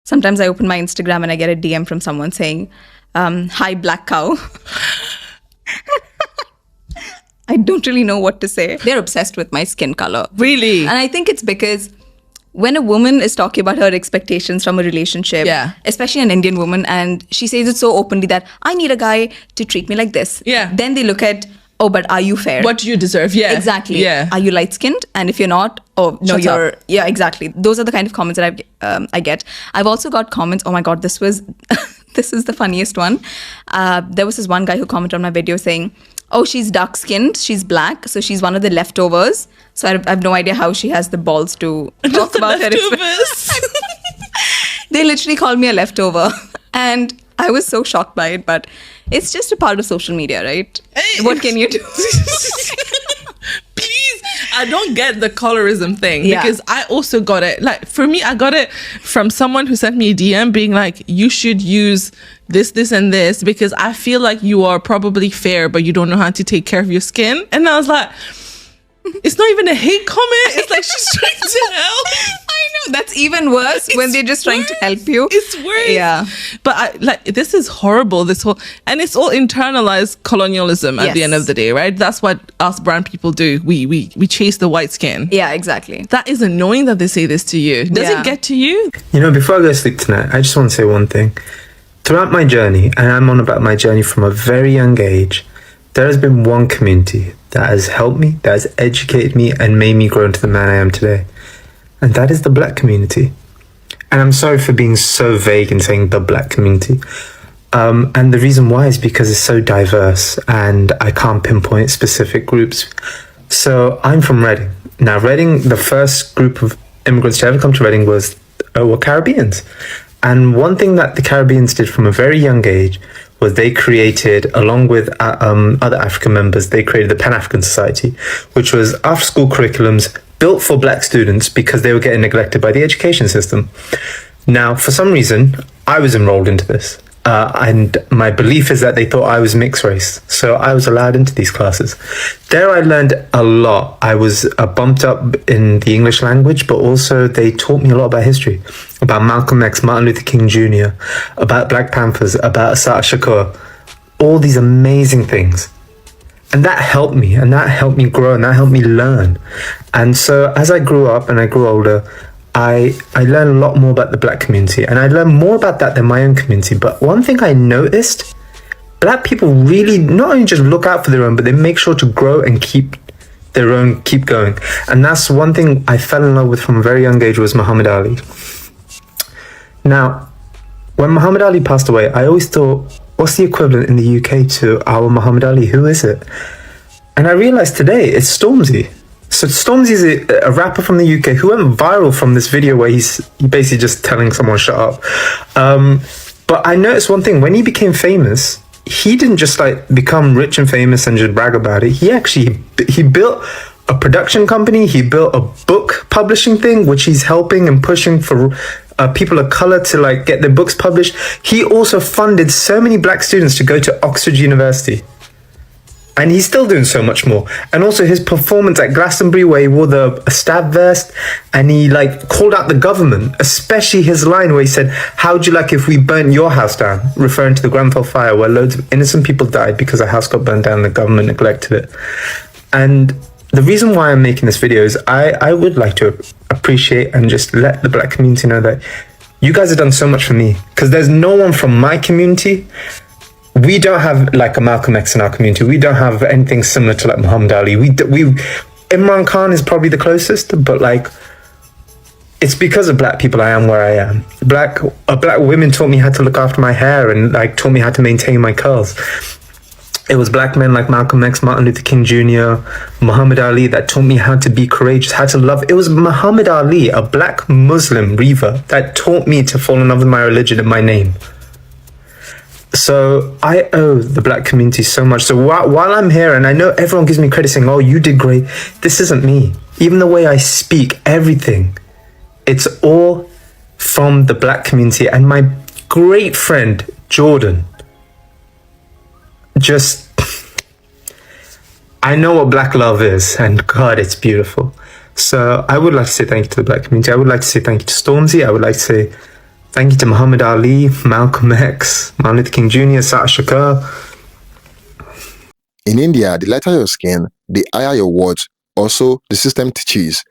Sometimes I open my Instagram and I get a DM from someone saying, hi, black cow. I don't really know what to say. They're obsessed with my skin color. Really? And I think it's because when a woman is talking about her expectations from a relationship, especially an Indian woman, and she says it so openly that I need a guy to treat me like this. Yeah. Then they look at, oh, but are you fair? What do you deserve? Yeah. Exactly. Yeah. Are you light-skinned? And if you're not, oh, no, Shut you're... up. Yeah, exactly. Those are the kind of comments that I get. I've also got comments, oh my God, this is the funniest one. There was this one guy who commented on my video saying, oh, she's dark-skinned, she's black, so she's one of the leftovers. So I have no idea how she has the balls to talk about her. They literally called me a leftover. And I was so shocked by it, but it's just a part of social media, right? Hey. What can you do? Please, I don't get the colorism thing because I also got it. Like, for me, I got it from someone who sent me a DM being like, you should use this, and this because I feel like you are probably fair, but you don't know how to take care of your skin. And I was like, it's not even a hate comment. It's like she's trying to help. I know. That's even worse when they're just trying to help you. It's worse. Yeah. But this is horrible. And it's all internalized colonialism at the end of the day, right? That's what us brown people do. We chase the white skin. Yeah, exactly. That is annoying that they say this to you. Does it get to you? You know, before I go to sleep tonight, I just want to say one thing. Throughout my journey, and I'm on about my journey from a very young age, there has been one community that has helped me, that has educated me and made me grow into the man I am today. And that is the black community. And I'm sorry for being so vague in saying the black community. And the reason why is because it's so diverse and I can't pinpoint specific groups. So I'm from Reading. Now, Reading, the first group of immigrants to ever come to Reading were Caribbeans. And one thing that the Caribbeans did from a very young age was they created, along with other African members, they created the Pan-African Society, which was after-school curriculums built for black students because they were getting neglected by the education system. Now, for some reason, I was enrolled into this. And my belief is that they thought I was mixed race. So I was allowed into these classes. There I learned a lot. I was bumped up in the English language, but also they taught me a lot about history, about Malcolm X, Martin Luther King Jr., about Black Panthers, about Assata Shakur, all these amazing things. And that helped me, grow, and that helped me learn. And so as I grew up and I grew older, I learned a lot more about the black community, and I learned more about that than my own community. But one thing I noticed, black people really not only just look out for their own, but they make sure to grow and keep going. And that's one thing I fell in love with from a very young age was Muhammad Ali. Now, when Muhammad Ali passed away, I always thought, what's the equivalent in the UK to our Muhammad Ali? Who is it? And I realized today it's Stormzy. So Stormzy is a rapper from the UK who went viral from this video where he's basically just telling someone shut up. But I noticed one thing, when he became famous, he didn't just like become rich and famous and just brag about it. He built a production company, he built a book publishing thing, which he's helping and pushing for people of color to like get their books published. He also funded so many black students to go to Oxford University. And he's still doing so much more. And also his performance at Glastonbury where he wore a stab vest and he like called out the government, especially his line where he said, how'd you like if we burnt your house down? Referring to the Grenfell fire where loads of innocent people died because a house got burned down and the government neglected it. And the reason why I'm making this video is I would like to appreciate and just let the black community know that you guys have done so much for me. Because there's no one from my community. We don't have like a Malcolm X in our community. We don't have anything similar to like Muhammad Ali. Imran Khan is probably the closest, but like it's because of black people I am where I am. Black women taught me how to look after my hair and like taught me how to maintain my curls. It was black men like Malcolm X, Martin Luther King Jr., Muhammad Ali that taught me how to be courageous, how to love. It was Muhammad Ali, a black Muslim reaver, that taught me to fall in love with my religion and my name. So I owe the black community so much. So while I'm here, and I know everyone gives me credit saying, oh, you did great. This isn't me. Even the way I speak, everything, it's all from the black community. And my great friend, Jordan, I know what black love is, and God, it's beautiful. So I would like to say thank you to the black community. I would like to say thank you to Stormzy. I would like to say Thank you to Muhammad Ali, Malcolm X, Martin Luther King Jr., Sat Shakur. In India, the lighter your skin, the higher your worth. Also, the system teaches.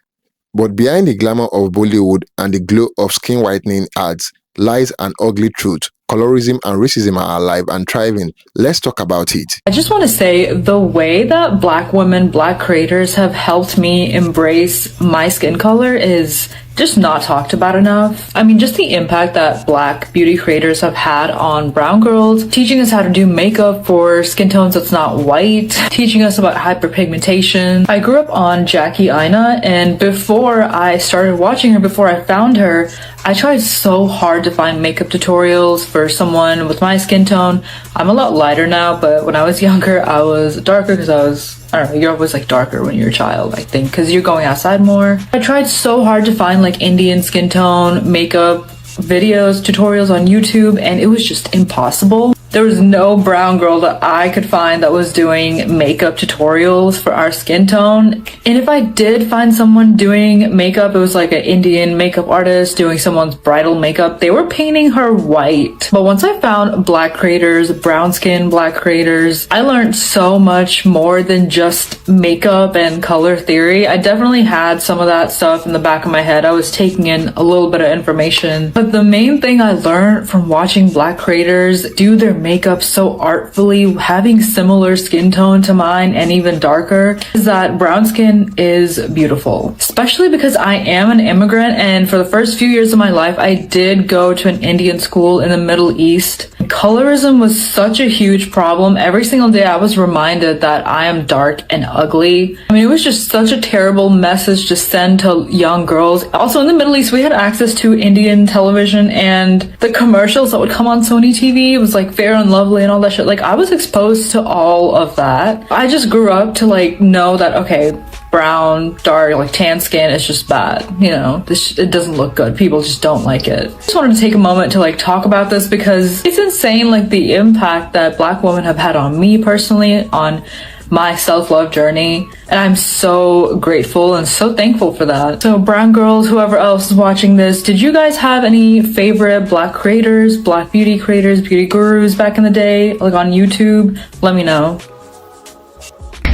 But behind the glamour of Bollywood and the glow of skin whitening ads lies an ugly truth. Colorism and racism are alive and thriving. Let's talk about it. I just want to say the way that Black women, Black creators have helped me embrace my skin color is just not talked about enough. I mean, just the impact that Black beauty creators have had on brown girls, teaching us how to do makeup for skin tones that's not white, teaching us about hyperpigmentation. I grew up on Jackie Aina, and before I started watching her, before I found her, I tried so hard to find makeup tutorials for someone with my skin tone. I'm a lot lighter now, but when I was younger, I was darker because I don't know, you're always like darker when you're a child, I think, because you're going outside more. I tried so hard to find like Indian skin tone, makeup, videos, tutorials on YouTube, and it was just impossible. There was no brown girl that I could find that was doing makeup tutorials for our skin tone. And if I did find someone doing makeup, it was like an Indian makeup artist doing someone's bridal makeup. They were painting her white. But once I found Black creators, brown skin Black creators, I learned so much more than just makeup and color theory. I definitely had some of that stuff in the back of my head. I was taking in a little bit of information. But the main thing I learned from watching Black creators do their makeup so artfully, having similar skin tone to mine and even darker, is that brown skin is beautiful. Especially because I am an immigrant, and for the first few years of my life, I did go to an Indian school in the Middle East. Colorism was such a huge problem. Every single day I was reminded that I am dark and ugly. I mean, it was just such a terrible message to send to young girls. Also in the Middle East, we had access to Indian television, and the commercials that would come on Sony TV was like Fair and Lovely and all that shit. Like, I was exposed to all of that. I just grew up to like know that, okay, brown, dark, like tan skin is just bad. You know, it doesn't look good. People just don't like it. I just wanted to take a moment to like talk about this because it's insane, like the impact that Black women have had on me personally, on my self-love journey, and I'm so grateful and so thankful for that. So brown girls, whoever else is watching this, did you guys have any favorite Black creators, Black beauty creators, beauty gurus back in the day, like on YouTube? Let me know.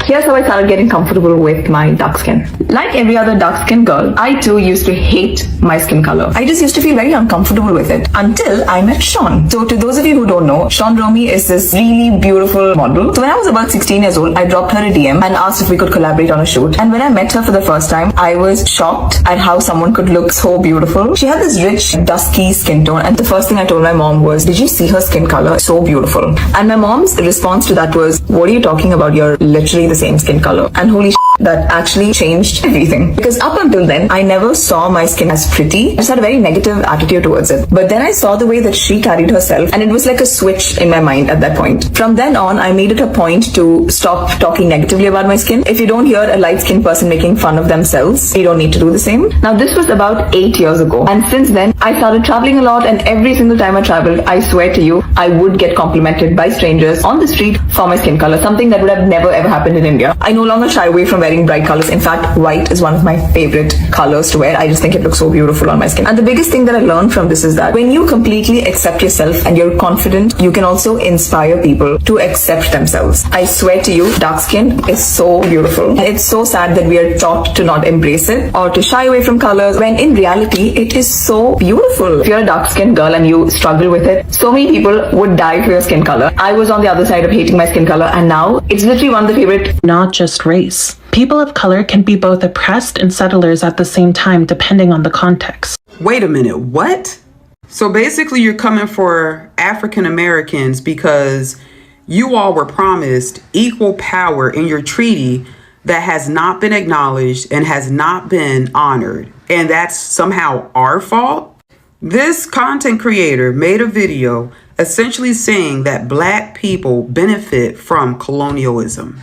Here's how I started getting comfortable with my dark skin. Like every other dark skinned girl, I too used to hate my skin color. I just used to feel very uncomfortable with it until I met Sean. So to those of you who don't know, Sean Romy is this really beautiful model. So when I was about 16 years old, I dropped her a DM and asked if we could collaborate on a shoot. And when I met her for the first time, I was shocked at how someone could look so beautiful. She had this rich, dusky skin tone, and the first thing I told my mom was, did you see her skin color? So beautiful. And my mom's response to that was, what are you talking about? You're literally the same skin color. And holy shit, that actually changed everything. Because up until then, I never saw my skin as pretty. I just had a very negative attitude towards it. But then I saw the way that she carried herself, and it was like a switch in my mind at that point. From then on, I made it a point to stop talking negatively about my skin. If you don't hear a light-skinned person making fun of themselves, you don't need to do the same. Now, this was about 8 years ago. And since then, I started traveling a lot, and every single time I traveled, I swear to you, I would get complimented by strangers on the street for my skin color, something that would have never ever happened in India. I no longer shy away from wearing bright colors. In fact, white is one of my favorite colors to wear. I just think it looks so beautiful on my skin. And the biggest thing that I learned from this is that when you completely accept yourself and you're confident, you can also inspire people to accept themselves. I swear to you, dark skin is so beautiful. And it's so sad that we are taught to not embrace it or to shy away from colors, when in reality, it is so beautiful. If you're a dark skinned girl and you struggle with it, so many people would die for your skin color. I was on the other side of hating my skin color, and now it's literally one of the favorite. Not just race. People of color can be both oppressed and settlers at the same time, depending on the context. Wait a minute, what? So basically you're coming for African Americans because you all were promised equal power in your treaty that has not been acknowledged and has not been honored. And that's somehow our fault? This content creator made a video essentially saying that Black people benefit from colonialism.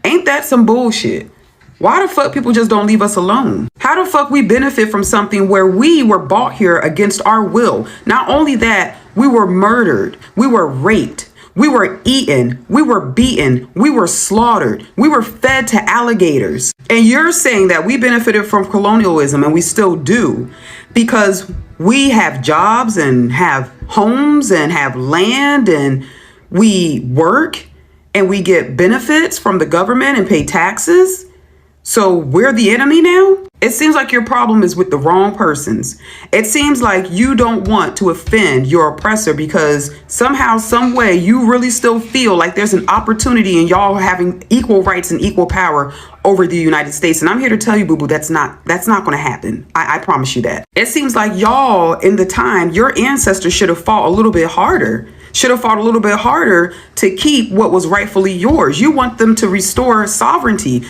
Ain't that some bullshit? Why the fuck people just don't leave us alone? How the fuck we benefit from something where we were brought here against our will? Not only that, we were murdered, we were raped, we were eaten, we were beaten, we were slaughtered, we were fed to alligators. And you're saying that we benefited from colonialism, and we still do, because We have jobs and have homes and have land and we work and we get benefits from the government and pay taxes. So we're the enemy now? It seems like your problem is with the wrong persons. It seems like you don't want to offend your oppressor because somehow, some way, you really still feel like there's an opportunity in y'all having equal rights and equal power over the United States. And I'm here to tell you, boo-boo, that's not going to happen. I promise you that. It seems like y'all, in the time, your ancestors should have fought a little bit harder. To keep what was rightfully yours. You want them to restore sovereignty.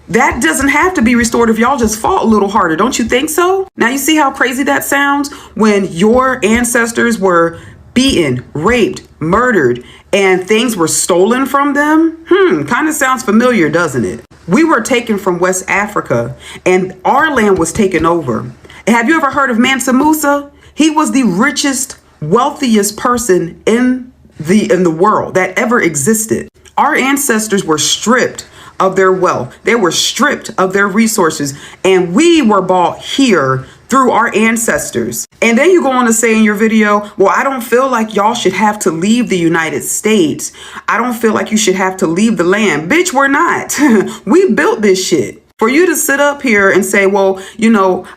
That doesn't have to be restored if y'all just fought a little harder. Don't you think so? Now you see how crazy that sounds when your ancestors were beaten, raped, murdered, and things were stolen from them? Kind of sounds familiar, doesn't it? We were taken from West Africa and our land was taken over. Have you ever heard of Mansa Musa? He was the richest, wealthiest person in the world that ever existed. Our ancestors were stripped of their wealth. They were stripped of their resources, and we were bought here through our ancestors. And then you go on to say in your video, well, I don't feel like y'all should have to leave the United States. I don't feel like you should have to leave the land. Bitch, we're not. We built this shit. For you to sit up here and say, well,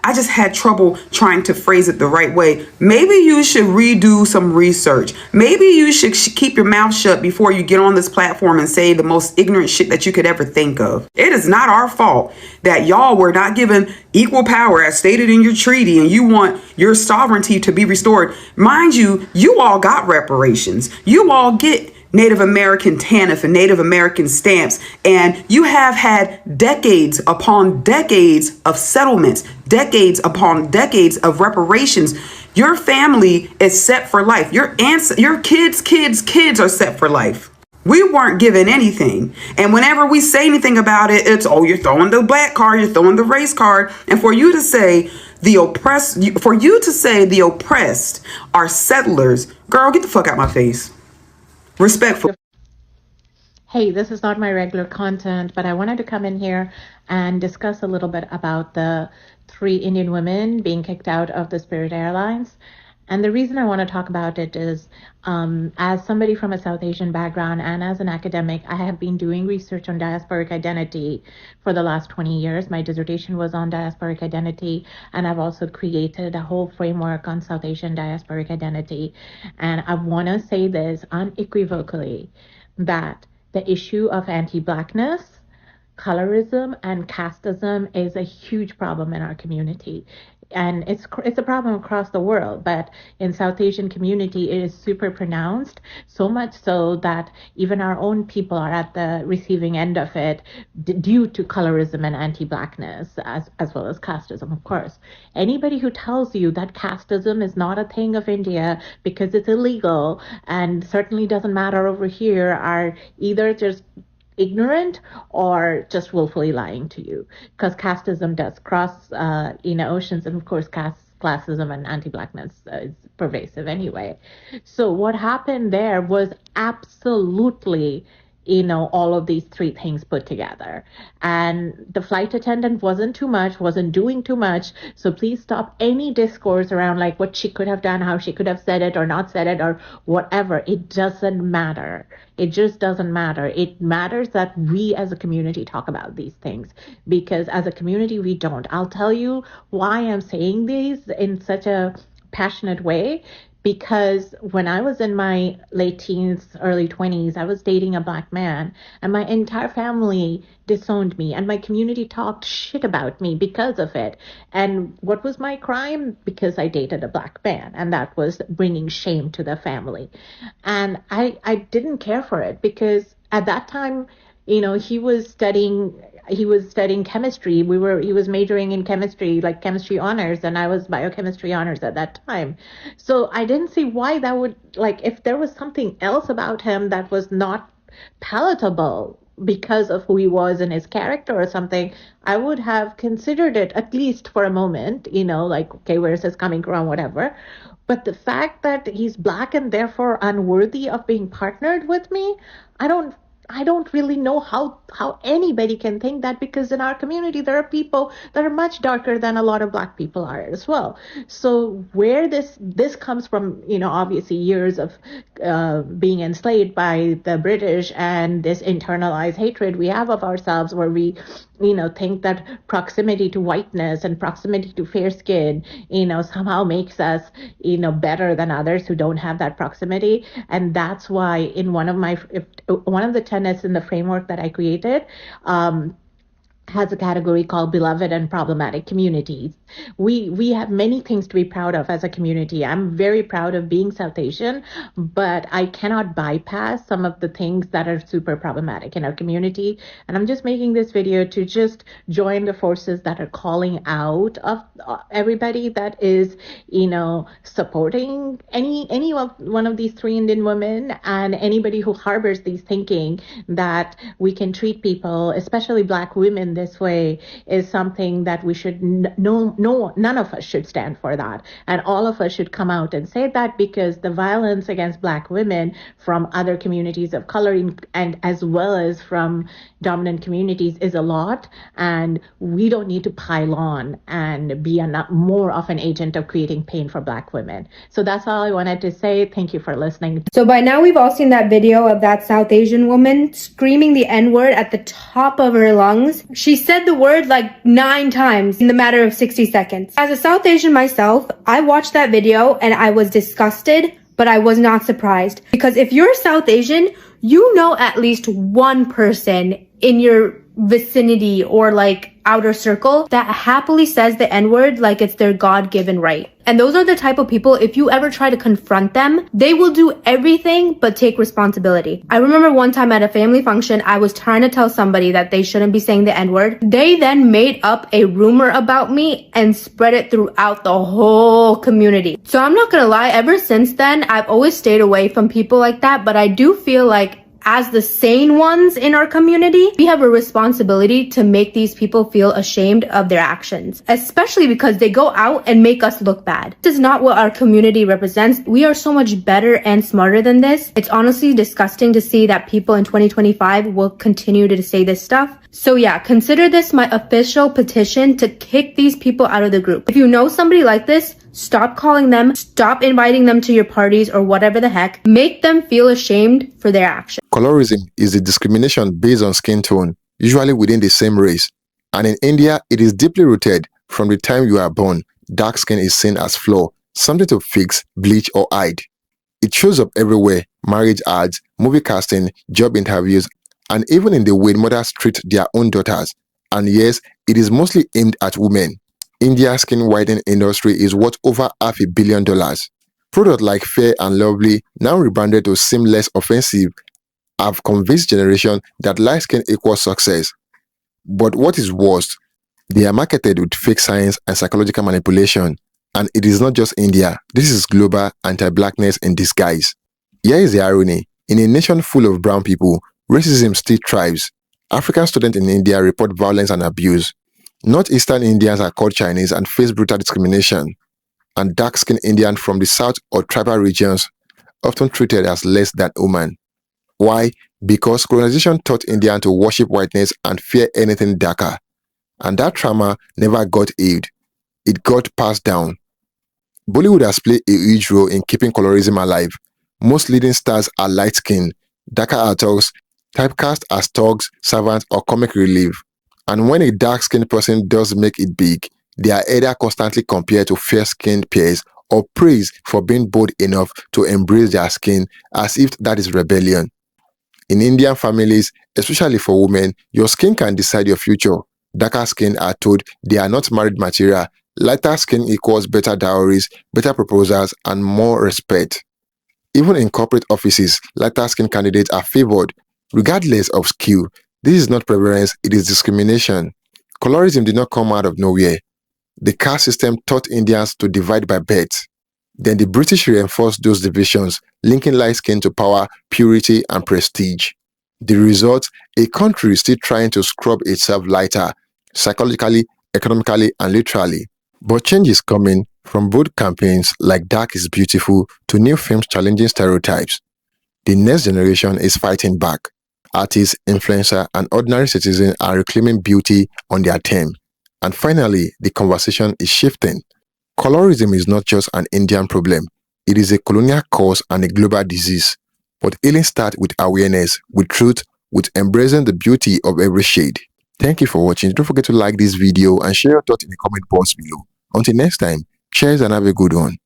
I just had trouble trying to phrase it the right way. Maybe you should redo some research. Maybe you should keep your mouth shut before you get on this platform and say the most ignorant shit that you could ever think of. It is not our fault that y'all were not given equal power as stated in your treaty and you want your sovereignty to be restored. Mind you, you all got reparations. You all get Native American TANF and Native American stamps. And you have had decades upon decades of settlements, decades upon decades of reparations. Your family is set for life. Your kids are set for life. We weren't given anything. And whenever we say anything about it, it's, oh, you're throwing the black card, you're throwing the race card. And for you to say the oppressed are settlers, girl, get the fuck out my face. Respectful. Hey, this is not my regular content, but I wanted to come in here and discuss a little bit about the 3 Indian women being kicked out of the Spirit Airlines. And the reason I want to talk about it is, as somebody from a South Asian background and as an academic, I have been doing research on diasporic identity for the last 20 years. My dissertation was on diasporic identity, and I've also created a whole framework on South Asian diasporic identity. And I want to say this unequivocally, that the issue of anti-Blackness, colorism, and casteism is a huge problem in our community. And it's a problem across the world, but in South Asian community, it is super pronounced, so much so that even our own people are at the receiving end of it due to colorism and anti-Blackness, as well as casteism, of course. Anybody who tells you that casteism is not a thing of India because it's illegal and certainly doesn't matter over here are either just ignorant or just willfully lying to you, because casteism does cross oceans, and of course classism and anti-Blackness is pervasive anyway. So what happened there was absolutely all of these 3 things put together. And the flight attendant wasn't doing too much. So please stop any discourse around like what she could have done, how she could have said it or not said it or whatever. It doesn't matter. It just doesn't matter. It matters that we as a community talk about these things, because as a community, we don't. I'll tell you why I'm saying these in such a passionate way. Because when I was in my late teens, early 20s, I was dating a Black man, and my entire family disowned me, and my community talked shit about me because of it. And what was my crime? Because I dated a Black man, and that was bringing shame to the family. And I didn't care for it, because at that time, he was studying chemistry. He was majoring in chemistry, like chemistry honors, and I was biochemistry honors at that time. So I didn't see why that would, like, if there was something else about him that was not palatable because of who he was and his character or something, I would have considered it at least for a moment, like, okay, where is this coming from, whatever. But the fact that he's Black and therefore unworthy of being partnered with me, I don't I don't really know how anybody can think that, because in our community there are people that are much darker than a lot of black people are as well. So where this comes from, obviously years of being enslaved by the British, and this internalized hatred we have of ourselves, where we think that proximity to whiteness and proximity to fair skin, somehow makes us, better than others who don't have that proximity. And that's why in one of the tenets in the framework that I created, has a category called beloved and problematic communities. We have many things to be proud of as a community. I'm very proud of being South Asian, but I cannot bypass some of the things that are super problematic in our community. And I'm just making this video to just join the forces that are calling out of everybody that is, supporting any of one of these three Indian women, and anybody who harbors these thinking that we can treat people, especially black women, this way, is something that we should none of us should stand for that. And all of us should come out and say that, because the violence against black women from other communities of color, and as well as from dominant communities, is a lot. And we don't need to pile on and be more of an agent of creating pain for black women. So that's all I wanted to say. Thank you for listening. So by now we've all seen that video of that South Asian woman screaming the N-word at the top of her lungs. She said the word like 9 times in the matter of 60 seconds. As a South Asian myself, I watched that video and I was disgusted, but I was not surprised. Because if you're South Asian, you know at least one person in your vicinity or like outer circle that happily says the N-word like it's their God-given right. And those are the type of people, if you ever try to confront them, they will do everything but take responsibility. I remember one time at a family function, I was trying to tell somebody that they shouldn't be saying the N-word. They then made up a rumor about me and spread it throughout the whole community. So I'm not gonna lie, ever since then, I've always stayed away from people like that, but I do feel like as the sane ones in our community, we have a responsibility to make these people feel ashamed of their actions, especially because they go out and make us look bad. This is not what our community represents. We are so much better and smarter than this. It's honestly disgusting to see that people in 2025 will continue to say this stuff. So yeah, consider this my official petition to kick these people out of the group. If you know somebody like this, stop calling them, stop inviting them to your parties or whatever the heck. Make them feel ashamed for their actions. Colorism is a discrimination based on skin tone, usually within the same race. And in India, it is deeply rooted. From the time you are born, dark skin is seen as flaw, something to fix, bleach, or hide. It shows up everywhere: marriage ads, movie casting, job interviews, and even in the way mothers treat their own daughters. And yes, it is mostly aimed at women. India's skin whitening industry is worth over $500 million. Products like Fair and Lovely, now rebranded to seem less offensive, have convinced generation that light skin equals success. But what is worse, they are marketed with fake science and psychological manipulation. And it is not just India. This is global anti-blackness in disguise. Here is the irony. In a nation full of brown people, racism still thrives. African students in India report violence and abuse. Northeastern Indians are called Chinese and face brutal discrimination. And dark-skinned Indians from the south or tribal regions often treated as less than human. Why? Because colonization taught Indians to worship whiteness and fear anything darker. And that trauma never got healed. It got passed down. Bollywood has played a huge role in keeping colorism alive. Most leading stars are light-skinned, darker actors, typecast as thugs, servants, or comic relief. And when a dark-skinned person does make it big, they are either constantly compared to fair-skinned peers or praised for being bold enough to embrace their skin, as if that is rebellion. In Indian families, especially for women, your skin can decide your future. Darker skin are told they are not married material. Lighter skin equals better dowries, better proposals, and more respect. Even in corporate offices, lighter skin candidates are favored, regardless of skill. This is not preference, it is discrimination. Colorism did not come out of nowhere. The caste system taught Indians to divide by birth. Then the British reinforced those divisions, linking light skin to power, purity, and prestige. The result? A country still trying to scrub itself lighter, psychologically, economically, and literally. But change is coming, from both campaigns like Dark is Beautiful to new films challenging stereotypes. The next generation is fighting back. artists, influencers, and ordinary citizens are reclaiming beauty on their term. And finally, the conversation is shifting. Colorism is not just an Indian problem. It is a colonial cause and a global disease. But healing starts with awareness, with truth, with embracing the beauty of every shade. Thank you for watching. Don't forget to like this video and share your thoughts in the comment box below. Until next time, cheers and have a good one.